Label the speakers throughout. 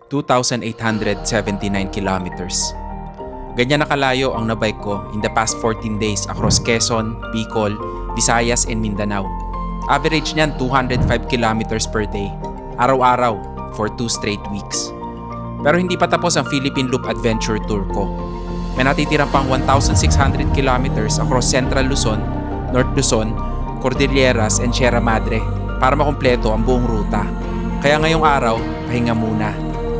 Speaker 1: 2,879 kilometers. Ganyan nakalayo ang nabike ko in the past 14 days across Quezon, Bicol, Visayas, and Mindanao. Average niyan 205 kilometers per day, araw-araw for 2 straight weeks. Pero hindi pa tapos ang Philippine Loop Adventure Tour ko. May natitirang pang 1,600 kilometers across Central Luzon, North Luzon, Cordilleras, and Sierra Madre para makumpleto ang buong ruta. Kaya ngayong araw, pahinga muna.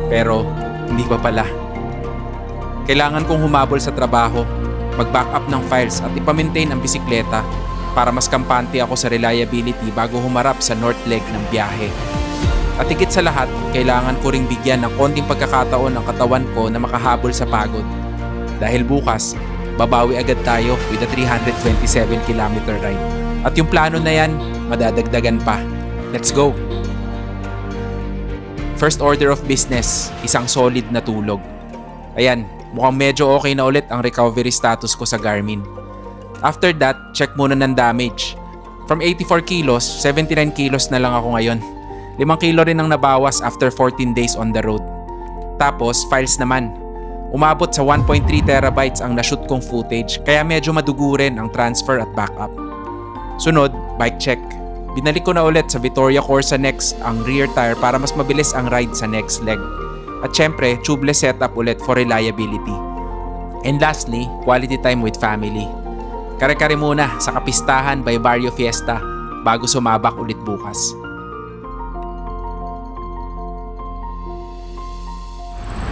Speaker 1: Pero hindi pa pala. Kailangan kong humabol sa trabaho, mag-back up ng files at ipa-maintain ang bisikleta para mas kampante ako sa reliability bago humarap sa north leg ng biyahe. At higit sa lahat, kailangan ko ring bigyan ng konting pagkakataon ng katawan ko na makahabol sa pagod. Dahil bukas, babawi agad tayo with a 327 kilometer ride. At yung plano na yan, madadagdagan pa. Let's go! First order of business, isang solid na tulog. Ayan, mukhang medyo okay na ulit ang recovery status ko sa Garmin. After that, check muna ng damage. From 84 kilos, 79 kilos na lang ako ngayon. 5 kilo rin ang nabawas after 14 days on the road. Tapos, files naman. Umabot sa 1.3 terabytes ang nashoot kong footage, kaya medyo madugo rin ang transfer at backup. Sunod, bike check. Binalik ko na ulit sa Vittoria Corsa Next ang rear tire para mas mabilis ang ride sa next leg. At syempre, tubeless setup ulit for reliability. And lastly, quality time with family. Kare-kare muna sa kapistahan by Barrio Fiesta bago sumabak ulit bukas.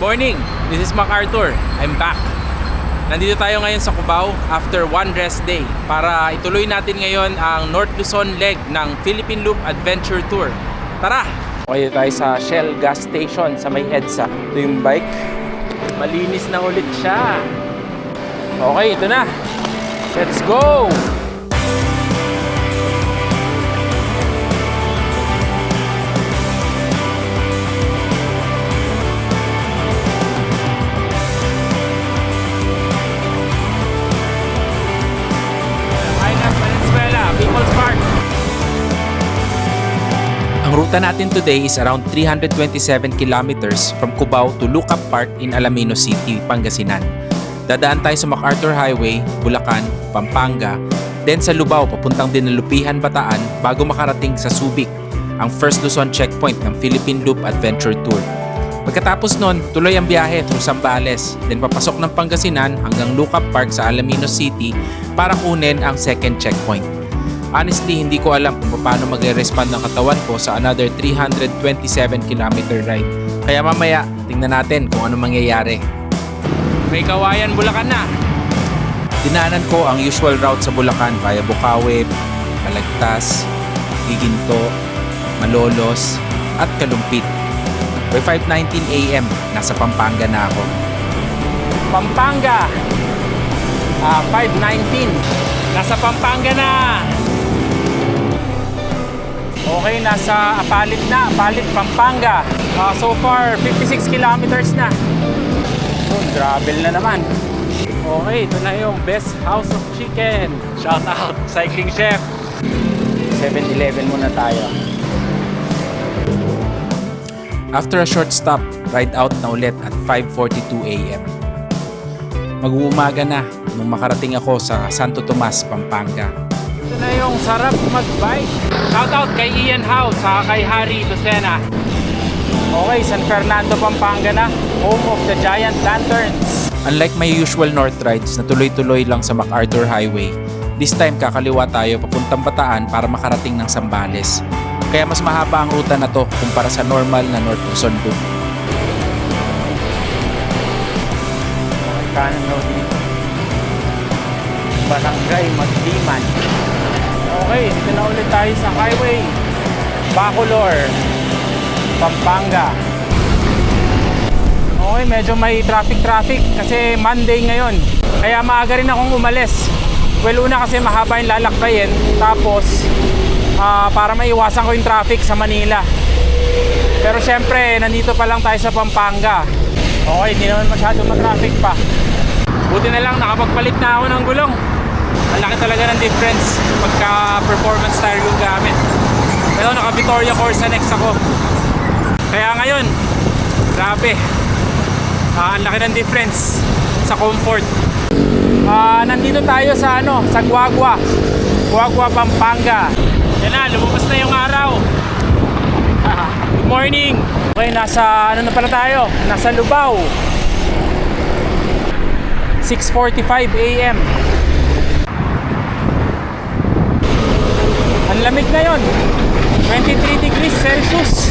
Speaker 2: Morning! This is MacArthur. I'm back. Nandito tayo ngayon sa Cubao after one rest day para ituloy natin ngayon ang North Luzon leg ng Philippine Loop Adventure Tour. Tara! Okay tayo sa Shell gas station sa may EDSA. Ito yung bike. Malinis na ulit siya. Okay, ito na. Let's go!
Speaker 1: Ang ruta natin today is around 327 kilometers from Cubao to Lucap Park in Alaminos City, Pangasinan. Dadaan tayo sa MacArthur Highway, Bulacan, Pampanga, then sa Lubao papuntang Dinalupihan, Bataan bago makarating sa Subic, ang first Luzon checkpoint ng Philippine Loop Adventure Tour. Pagkatapos nun, tuloy ang biyahe through Zambales, then papasok ng Pangasinan hanggang Lucap Park sa Alaminos City para kunin ang second checkpoint. Honestly, hindi ko alam kung paano magre-respond ng katawan ko sa another 327 kilometer ride. Kaya mamaya, tingnan natin kung ano mangyayari.
Speaker 2: May Kawayan, Bulacan na.
Speaker 1: Dinaanan ko ang usual route sa Bulacan via Bukawi, Balagtas, Giginto, Malolos, at Kalumpit. By 5:19 AM, nasa Pampanga na ako.
Speaker 2: Pampanga! 5:19. Nasa Pampanga na! Okay, nasa Apalit na. Apalit, Pampanga. So far, 56 kilometers na. Gravel na naman. Okay, ito na yung Best House of Chicken. Shout out, Cycling Chef. 7-Eleven muna tayo.
Speaker 1: After a short stop, ride out na ulit at 5:42 AM. Mag-uumaga na nung makarating ako sa Santo Tomas, Pampanga.
Speaker 2: Ito na yung sarap mag-bike. Shout out kay Ian Howe sa kay Harry Lucena. Okay, San Fernando, Pampanga na. Home of the Giant Lanterns.
Speaker 1: Unlike my usual north rides na tuloy-tuloy lang sa MacArthur Highway, this time kakaliwa tayo papuntang Bataan para makarating ng Zambales. Kaya mas mahaba ang ruta na to kumpara sa normal na North Luzon Loop.
Speaker 2: Kanan daw dito. Barangay Magdiman. Okay, dito na ulit tayo sa highway. Bacolor, Pampanga. Okay, medyo may traffic kasi Monday ngayon. Kaya maaga rin akong umalis. Well, una kasi mahaba yung lalakbayin. Tapos, para maiwasan ko yung traffic sa Manila. Pero syempre, nandito pa lang tayo sa Pampanga. Okay, hindi naman masyado ma-traffic pa. Buti na lang, nakapagpalit na ako ng gulong. Ang laki talaga ng difference pagka performance tire yung gamit. Pero naka Vittoria Corsa Next ako. Kaya ngayon, Grabe. Ang laki ng difference sa comfort. Nandito tayo sa sa Guagua. Guagua, Pampanga. Yan na, lumabas na yung araw. Good morning. Okay, nasa na pala tayo? Nasa Lubao. 6:45 AM. Ang lamig ngayon. 23 degrees Celsius.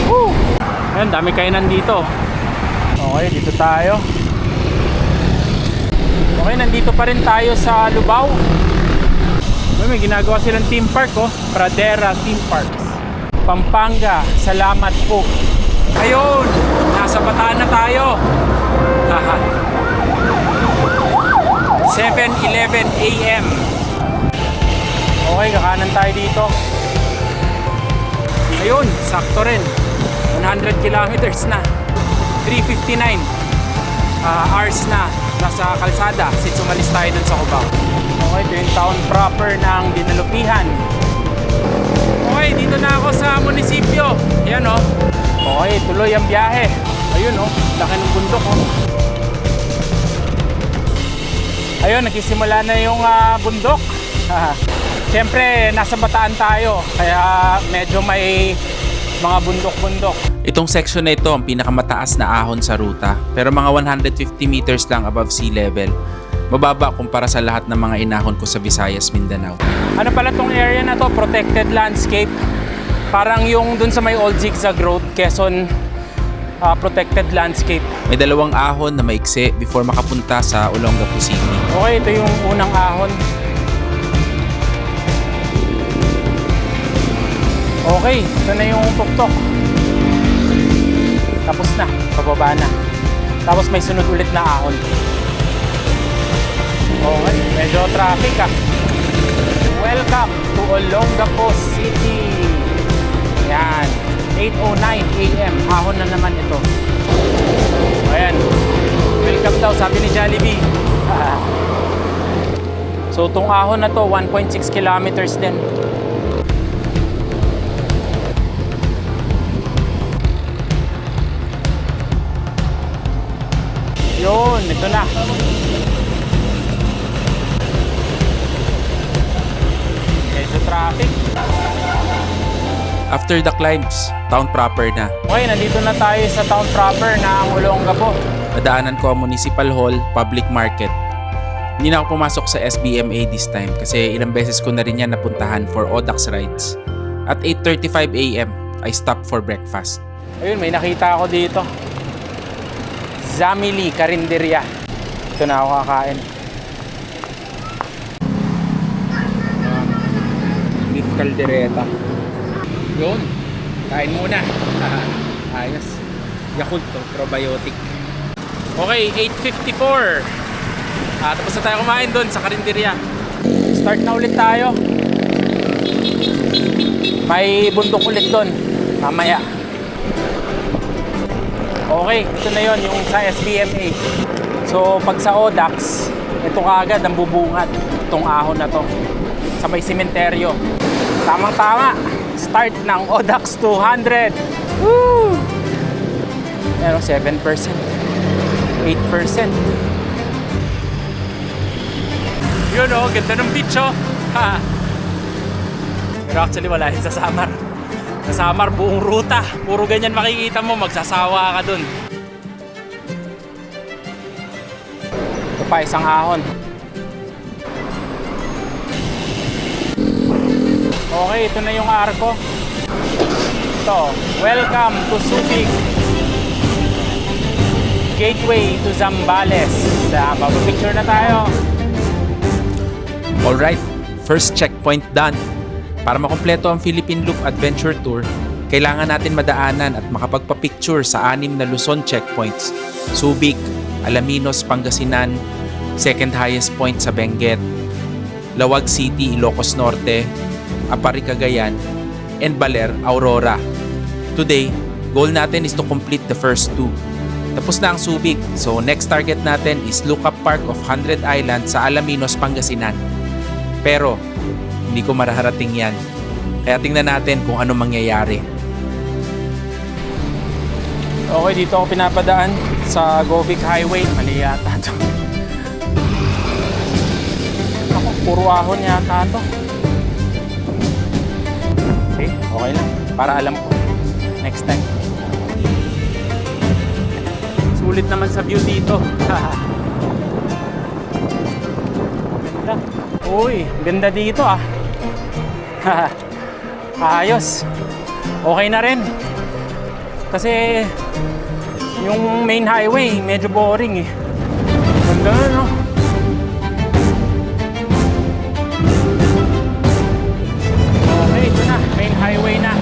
Speaker 2: Woo! Ayun, dami kainan dito. Okay, dito tayo. Okay, nandito pa rin tayo sa Lubao. May ginagawa silang theme park, Pradera Theme Parks. Pampanga, salamat po. Ayun, nasa Bataan na tayo. 7:11 AM. Okay, kakanan tayo dito. Ayun, sakto rin. 100 kilometers na. 3:59 hours na nasa kalsada since umalis tayo dun sa Cubao. Okay, ito yung town proper ng Dinalupihan. Okay, dito na ako sa munisipyo. Ayan Okay, tuloy ang biyahe. Ayun laki ng bundok Ayun, nagsisimula na yung bundok. Siyempre, nasa Bataan tayo. Kaya medyo may mga bundok-bundok.
Speaker 1: Itong section na ito ang pinakamataas na ahon sa ruta, pero mga 150 meters lang above sea level. Mababa kumpara sa lahat ng mga inahon ko sa Visayas, Mindanao.
Speaker 2: Ano pala tong area na to? Protected landscape. Parang yung dun sa may Old Zigzag Road, Quezon, protected landscape.
Speaker 1: May dalawang ahon na maiksi before makapunta sa Olongapo City.
Speaker 2: Okay, ito yung unang ahon. Okay, ito na yung tuktok. Tapos na, pababa na. Tapos may sunod ulit na ahon. Okay, medyo traffic Welcome to Olongapo City. Yan, 8:09 AM. Ahon na naman ito. Ayan, welcome daw, sabi ni Jollibee. So itong ahon na to, 1.6 kilometers din. Yun, ito na. Medyo traffic.
Speaker 1: After the climbs, town proper na.
Speaker 2: Okay, nandito na tayo sa town proper ng Olongapo.
Speaker 1: Nadaanan ko ang Municipal Hall, Public Market. Hindi na ako pumasok sa SBMA this time kasi ilang beses ko na rin yan napuntahan for Odax rides. At 8:35 AM, I stopped for breakfast.
Speaker 2: Ayun, may nakita ako dito. Zamili Karinderya. Ito na ako kakain. Beef caldereta. Yun, kain muna. Ayos. Yakult to, probiotic. Okay, 8:54. Tapos na tayo kumain doon sa Karinderya. Start na ulit tayo. May bundok ulit doon mamaya. Okay, ito na yon yung sa SBMA. So pag sa Odax, ito kaagad ang bubungad itong ahon na to sa may sementeryo. Tamang-tama, start ng Odax 200. Woo! Pero 7%, 8%. Yun ganda ng beach Pero actually wala yun sa Samar. Sa Samar, buong ruta. Puro ganyan makikita mo, magsasawa ka dun. Ito pa, isang ahon. Okay, ito na yung arko. Ito, welcome to Subic. Gateway to Zambales. Mapapicture na tayo.
Speaker 1: Alright, first checkpoint done. Para makumpleto ang Philippine Loop Adventure Tour, kailangan natin madaanan at makapagpa-picture sa 6 na Luzon checkpoints. Subic, Alaminos, Pangasinan, second highest point sa Benguet, Lawag City, Ilocos Norte, Apari, Cagayan, and Baler, Aurora. Today, goal natin is to complete the first 2. Tapos na ang Subic, so next target natin is Lookout Park of 100 Islands sa Alaminos, Pangasinan. Pero, hindi ko mararating yan. Kaya tingnan natin kung ano mangyayari.
Speaker 2: Okay, dito ako pinapadaan sa Govic Highway. Mali yata to. Ako, puro ahon yata to. Okay, okay lang. Para alam ko. Next time. Sulit naman sa view dito. Ganda. Uy, ganda dito ah. Ayos. Okay na rin. Kasi yung main highway medyo boring eh. Ganda na, no? Okay, ito na. Main highway na.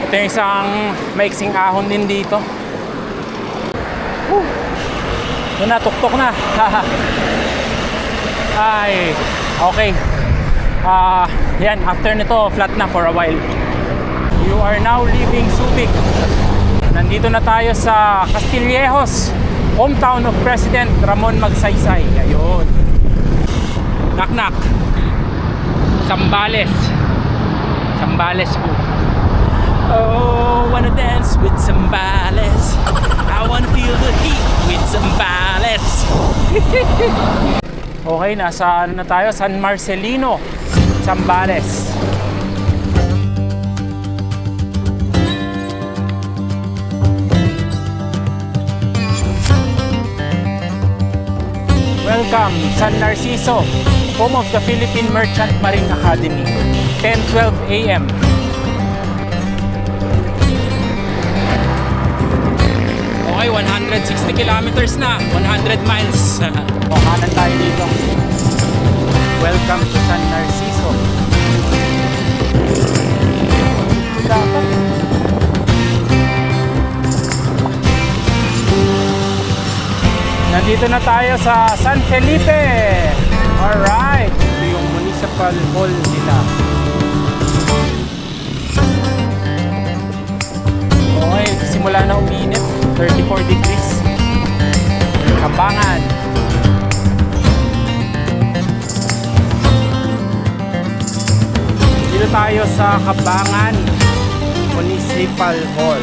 Speaker 2: Ito yung isang maiksing ahon din dito. Ito na, tuktok na. Ay, okay. Yan, after nito, flat na for a while. You are now leaving Subic. Nandito na tayo sa Castillejos, hometown of President Ramon Magsaysay. Ayun. Knock knock. Zambales. Zambales po. Oh, wanna dance with Zambales. I wanna feel the heat with Zambales. Okay, nasa ano na tayo? San Marcelino, Zambales. Welcome, San Narciso, home of the Philippine Merchant Marine Academy. 10:12 a.m. Okay, 160 kilometers na, 100 miles. O, kanan tayo dito. Welcome to San Narciso. Dapat. Nandito na tayo sa San Felipe. Alright. Ito yung municipal hall nila. Okay, simula na uminit. 34 degrees. Kabangan. Dito tayo sa Kabangan Municipal Hall.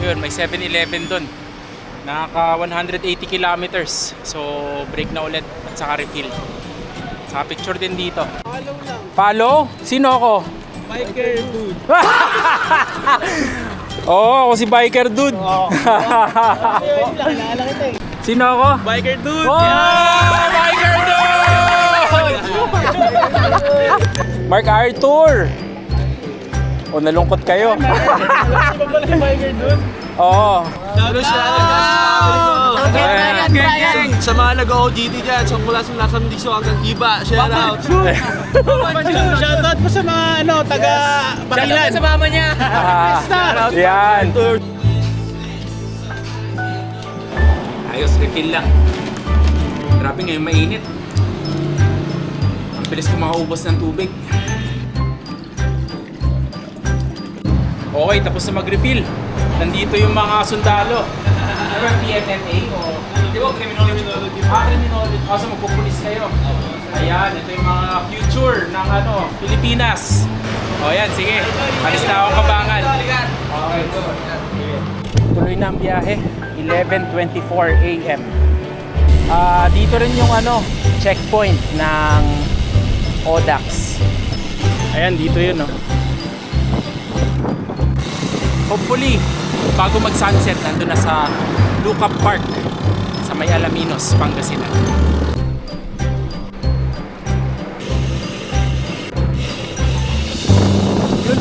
Speaker 2: Yun, may 7-Eleven dun. Naka 180 kilometers. So, break na ulit at saka refill. Saka picture din dito.
Speaker 3: Follow lang.
Speaker 2: Follow? Sino ako?
Speaker 3: Biker dude.
Speaker 2: Oo, ako si Biker Dude.
Speaker 3: Ayun lang, naalala kita eh.
Speaker 2: Sino ako?
Speaker 3: Biker dude!
Speaker 2: Oh, Biker Dude! Mark Arthur! O, nalungkot kayo.
Speaker 3: Alam mo ba pala si Biker dude?
Speaker 2: Oo.
Speaker 3: Sabi siya,
Speaker 2: Gang!
Speaker 3: sa mga nag-OGT dyan, sa mula sa Nakandisyo hanggang Iba, shout out! Shoutout po sa mga taga Bakilan! Sa mama niya!
Speaker 2: Yan. Ayos, refill lang. Grabe ngayon mainit. Ang bilis ko makaubos ng tubig. Okay, tapos na mag-refill. Nandito yung mga sundalo. Ano ba, PFMA o... Di ba, criminology? Criminology. So magpupulis kayo. Ayan, ito yung mga future ng Pilipinas. O yan, sige. Alis na akong Kabangan. Okay, tuloy na ang biyahe. 11:24 a.m. Dito rin yung checkpoint ng ODAX. Ayan, dito yun, Hopefully, bago mag-sunset, nandun na sa Lucap Park sa may Alaminos, Pangasinan. Yun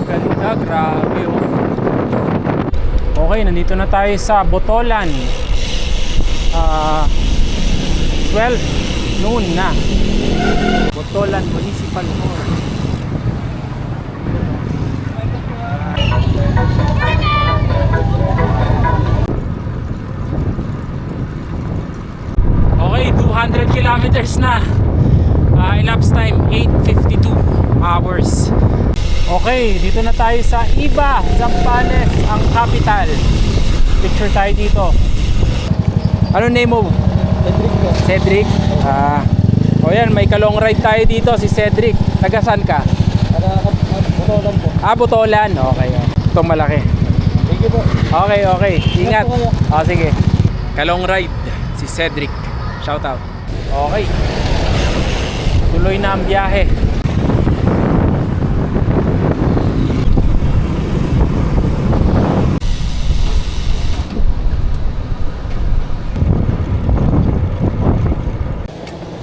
Speaker 2: ganda, grabe Okay, nandito na tayo sa Botolan. 12 noon na. Botolan Municipal Hall. Okay, 200 kilometers na. Elapsed time 8:52 hours. Okay, dito na tayo sa Iba, Zambales, ang capital. Picture tayo dito. Ano name mo? Cedric. O yan, may ka-long ride tayo dito, si Cedric. Taga saan ka?
Speaker 3: Botolan po.
Speaker 2: Botolan. Okay. tong malaki.
Speaker 3: Sige po.
Speaker 2: Okay. Ingat.
Speaker 3: Ingat po kayo.
Speaker 2: Sige. Kalong ride, si Cedric. Shout out. Okay. Tuloy na ang biyahe.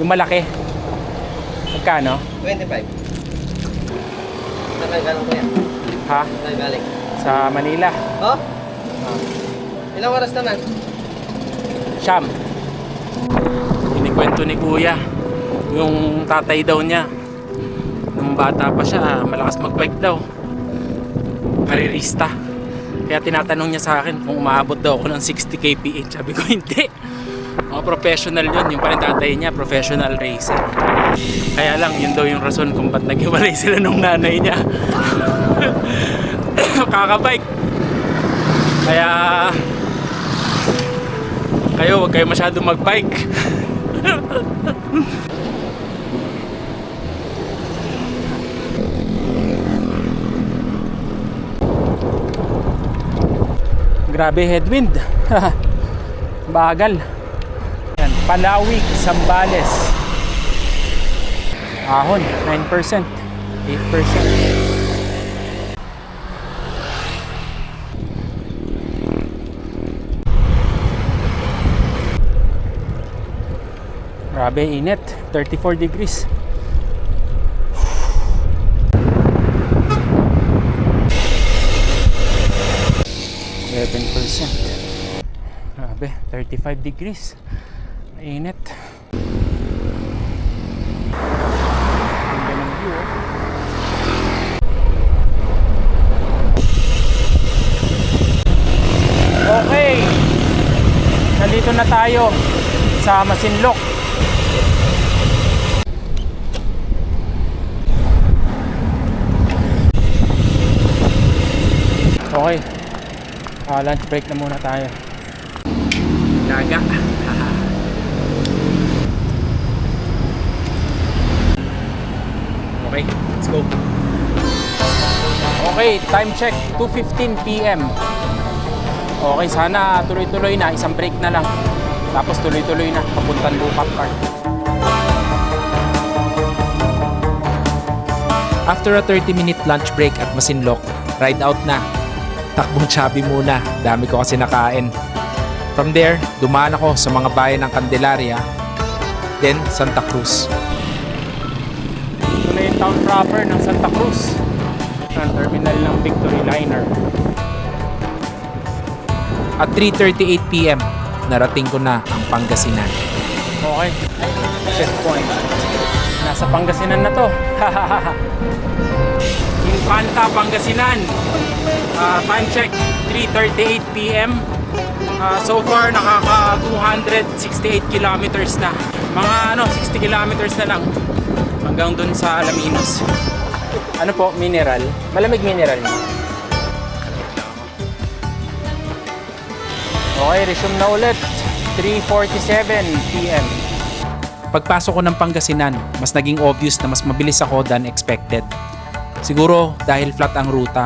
Speaker 2: Yung malaki. Magkano?
Speaker 3: 25. Saan galing ko yan?
Speaker 2: Ha?
Speaker 3: Saan galing?
Speaker 2: Sa Manila.
Speaker 3: Oh? Ilang oras naman?
Speaker 2: Siyam. Kinikwento ni Kuya, yung tatay daw niya, nung bata pa siya, malakas magbike daw. Karirista. Kaya tinatanong niya sa akin kung umaabot daw ako ng 60 kph. Sabi ko, hindi. Mga professional yun. Yung parang tatay niya, professional racer. Kaya lang, yun daw yung rason kung ba't naghiwalay sila nung nanay niya. Kakabike. Kaya kayo, huwag kayo masyado magbike. Grabe headwind. Bagal. Yan, Palawig, Zambales. Ahon, 9%, 8%. Grabe init, 34 degrees. Grabe, 35 degrees. Mainit. Ganda ng view, oh. Okay. Nandito na tayo sa Masinloc. Okay. Lunch break na muna tayo. Naga. Okay, let's go. Okay, time check, 2:15 PM. Okay, sana tuloy-tuloy na, isang break na lang. Tapos tuloy-tuloy na, papuntang Lookout Park.
Speaker 1: After a 30-minute lunch break at Masinloc, ride out na. Takbong Chubby muna, dami ko kasi nakain. From there, dumaan ako sa mga bayan ng Candelaria, then Santa Cruz.
Speaker 2: Ito na yung town proper ng Santa Cruz. Ang terminal ng Victory Liner.
Speaker 1: At 3:38 PM, narating ko na ang Pangasinan.
Speaker 2: Okay, checkpoint. Nasa Pangasinan na to. Infanta, Pangasinan. Time check, 3:38 PM. So far, nakaka 268 kilometers na. Mga 60 kilometers na lang. Hanggang dun sa Alaminos. Ano po, mineral? Malamig mineral niya. Okay, resume na ulit. 3:47 PM.
Speaker 1: Pagpasok ko ng Pangasinan, mas naging obvious na mas mabilis ako than expected. Siguro dahil flat ang ruta,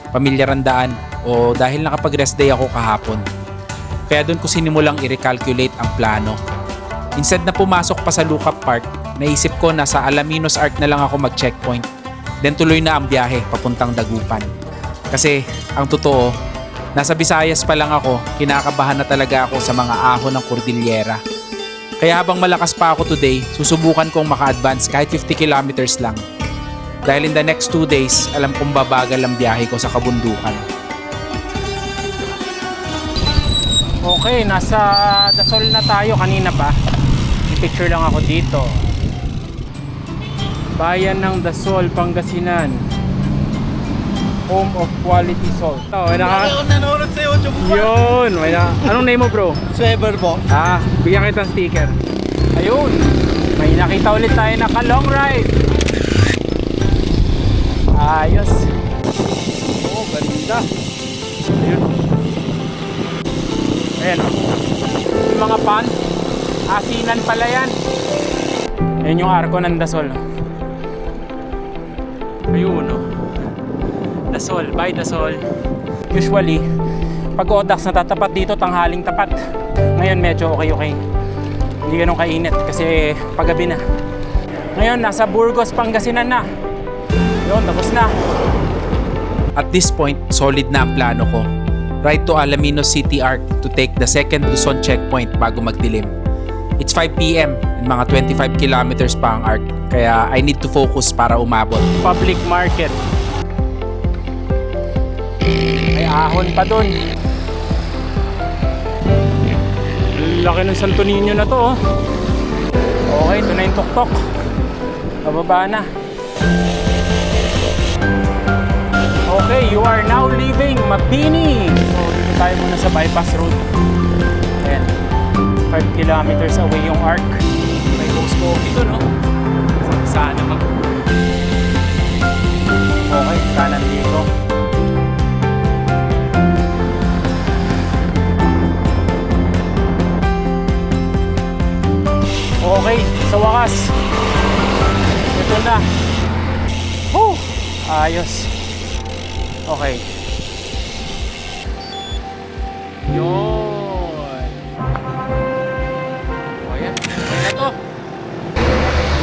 Speaker 1: pamilyar ang daan, o dahil nakapag-rest day ako kahapon. Kaya doon ko sinimulang i-recalculate ang plano. Instead na pumasok pa sa Lookout Park, naisip ko na sa Alaminos Arc na lang ako mag-checkpoint. Then tuloy na ang biyahe papuntang Dagupan. Kasi ang totoo, nasa Visayas pa lang ako, kinakabahan na talaga ako sa mga ahon ng Cordillera. Kaya habang malakas pa ako today, susubukan kong maka-advance kahit 50 kilometers lang. Dahil in the next 2 days, alam kong babagal ang biyahe ko sa kabundukan.
Speaker 2: Okay, nasa Dasol na tayo kanina pa. I-picture lang ako dito. Bayan ng Dasol, Pangasinan. Home of quality salt. Oh, may
Speaker 3: Ako nanonood sa YouTube po.
Speaker 2: Yun, may anong name mo, bro?
Speaker 3: Sweber po.
Speaker 2: Bigyan kita ng sticker. Ayun, may nakita ulit tayo na ka-long ride. Ayos. Oh, ganda. Ayun. Ayan, oh. Yung mga pan, asinan pala yan. Ayan yung arko ng Dasol. Ayun, oh. Dasol, by Dasol. Usually, pag Odax natatapat dito, tanghaling tapat. Ngayon medyo okay. Hindi ganun kainit kasi paggabi na. Ngayon, nasa Burgos, Pangasinan na. Yun, tapos na.
Speaker 1: At this point, solid na ang plano ko. Ride to Alaminos City Arc to take the second Luzon checkpoint bago magdilim. It's 5 PM and mga 25 kilometers pa ang arc, kaya I need to focus para umabot.
Speaker 2: Public market. May ahon pa dun. Laki ng Santo Niño na to, oh. Okay, ito na yung tuktok. Pababa na. Okay, you are now leaving Mabini. So, dito tayo muna sa bypass road. Ayan. 5 kilometers away yung arc. May Ghost Coffee to, no? Sana mag... Okay, kanan dito. Okay, sa wakas. Ito na. Woo! Ayos. Okay. Yun. O yan. Okay na to.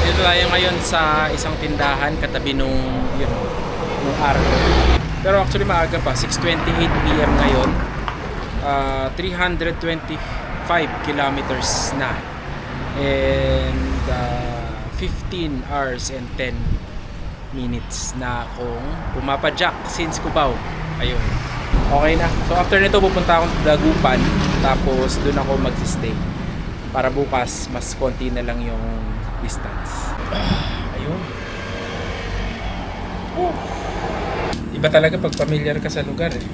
Speaker 2: Dito tayo ngayon sa isang tindahan katabi nung arco. Pero actually maaga pa. 6:28 PM ngayon. 325 kilometers na. And 15 hours and 10 minutes na akong pumapadyak since Cubao. Ayun. Okay na. So after nito pupunta akong Dagupan, tapos doon ako magsistay. Para bukas mas konti na lang yung distance. Ayun. Iba talaga pag familiar ka sa lugar eh.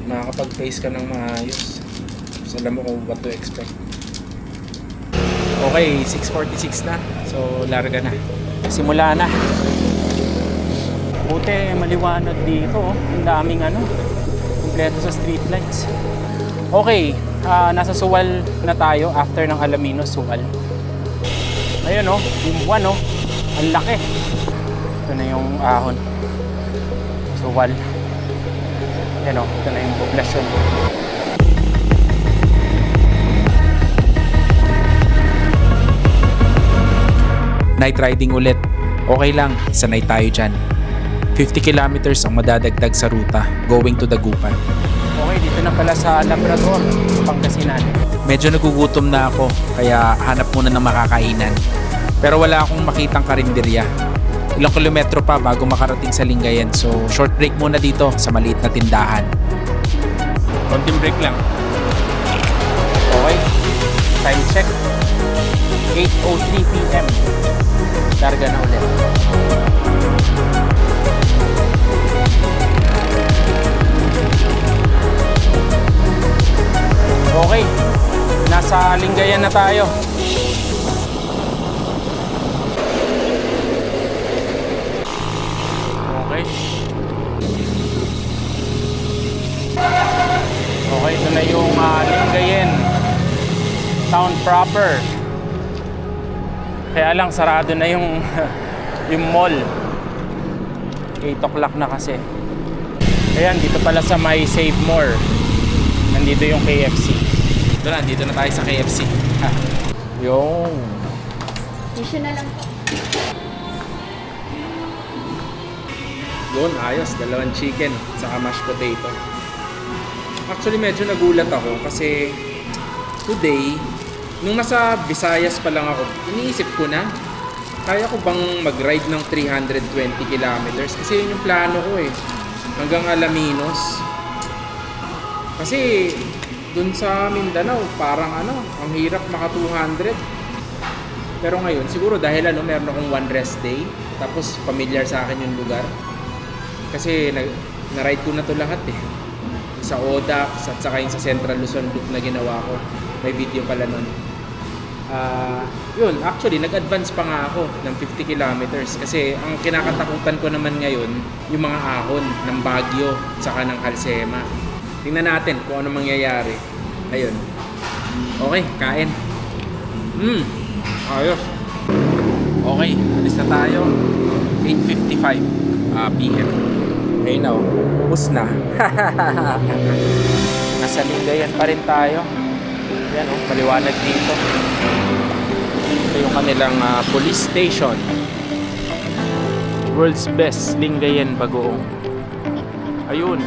Speaker 2: Makakapag-face ka ng maayos. So alam mo kung what to expect. Okay, 6:46 na. So, larga na. Simula na. Buti, maliwanag dito. Ang daming kumpleto sa street lights. Okay, nasa Suwal na tayo after ng Alaminos, Suwal. Ayun yung buwan ang laki. Ito na yung ahon. Suwal. Ayan ito na yung poblasyon.
Speaker 1: Night riding ulit. Okay lang, sanay tayo dyan. 50 kilometers ang madadagdag sa ruta going to Dagupan.
Speaker 2: Okay, dito na pala sa Labrador, Pangasinan.
Speaker 1: Medyo nagugutom na ako, kaya hanap muna ng makakainan. Pero wala akong makitang karinderya. Ilang kilometro pa bago makarating sa Lingayen, so short break muna dito sa maliit na tindahan.
Speaker 2: Konting break lang. Okay, time check. 8:03 PM. Larga na ulit. Okay, nasa Lingayen na tayo. Okay. Okay, ito na yung Lingayen town proper. Kaya lang sarado na yung yung mall. 8 o'clock na kasi. Ayan, dito pala sa may Save More. Nandito yung KFC. Ito na, dito na tayo sa KFC. Yung
Speaker 4: Tissue na lang po.
Speaker 1: Yun, ayos. 2 chicken saka mashed potato. Actually, medyo nagulat ako kasi today, nung nasa Visayas pa lang ako, iniisip ko na, kaya ko bang mag-ride ng 320 kilometers? Kasi yun yung plano ko eh. Hanggang Alaminos. Kasi dun sa Mindanao, parang ang hirap maka 200. Pero ngayon, siguro dahil meron akong 1 rest day, tapos familiar sa akin yung lugar. Kasi na-ride ko na to lahat eh. Sa Odax at saka yung sa Central Luzon Loop na ginawa ko. May video pala nun. Yun, actually, nag-advance pa nga ako ng 50 kilometers. Kasi ang kinakatakutan ko naman ngayon, yung mga ahon ng Baguio at saka ng Halsema. Tingnan natin kung ano mangyayari. Ayun. Okay, kain. Ayos. Okay, alis na tayo. 8:55 PM.
Speaker 2: Ayun na, bus na. Nasa Lingayen pa rin tayo. Yan o, maliwanag dito. Ito yung kanilang police station. World's Best, Lingayen, Bagoong. Ayun.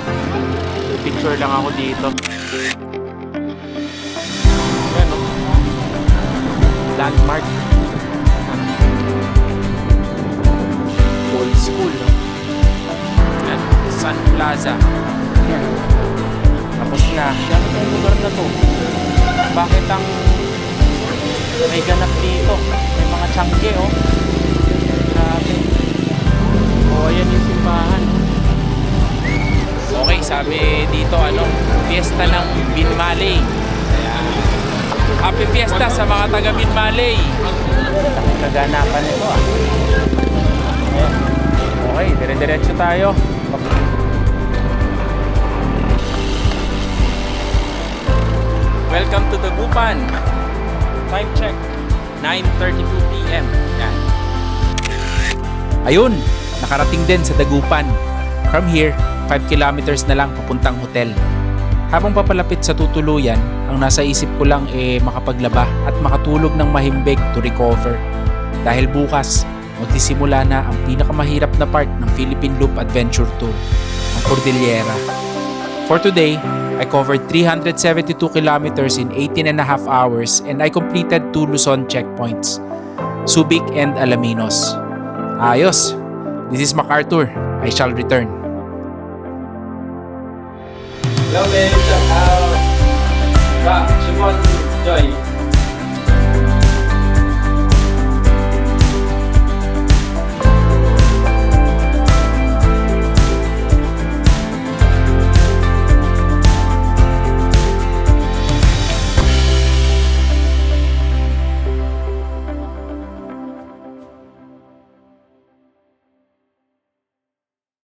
Speaker 2: Picture lang ako dito. Yan o. Landmark. Old school, no? Yan. Sun Plaza. Yan. Tapos na. Gano'n yung lugar na to? Bakit ang may ganap dito? May mga tiyangge, oh. Grabe. Oh, ayan yung simbahan. Okay, sabi dito, fiesta ng Binmaley. Happy fiesta sa mga taga Binmaley. Kaganapan nito, ah. Ayan. Okay, dire-diretso tayo. Welcome to Dagupan. Time check, 9:32 PM. Yan.
Speaker 1: Ayun, nakarating din sa Dagupan. From here, 5 kilometers na lang papuntang hotel. Habang papalapit sa tutuluyan, ang nasa isip ko lang makapaglaba at makatulog ng mahimbing to recover. Dahil bukas, magsisimula na ang pinakamahirap na part ng Philippine Loop Adventure Tour, ang Cordillera. For today, I covered 372 kilometers in 18.5 hours and I completed 2 Luzon checkpoints, Subic and Alaminos. Ayos! This is MacArthur. I shall return.
Speaker 2: Hello, babe. Shout out. Shimon, Joy.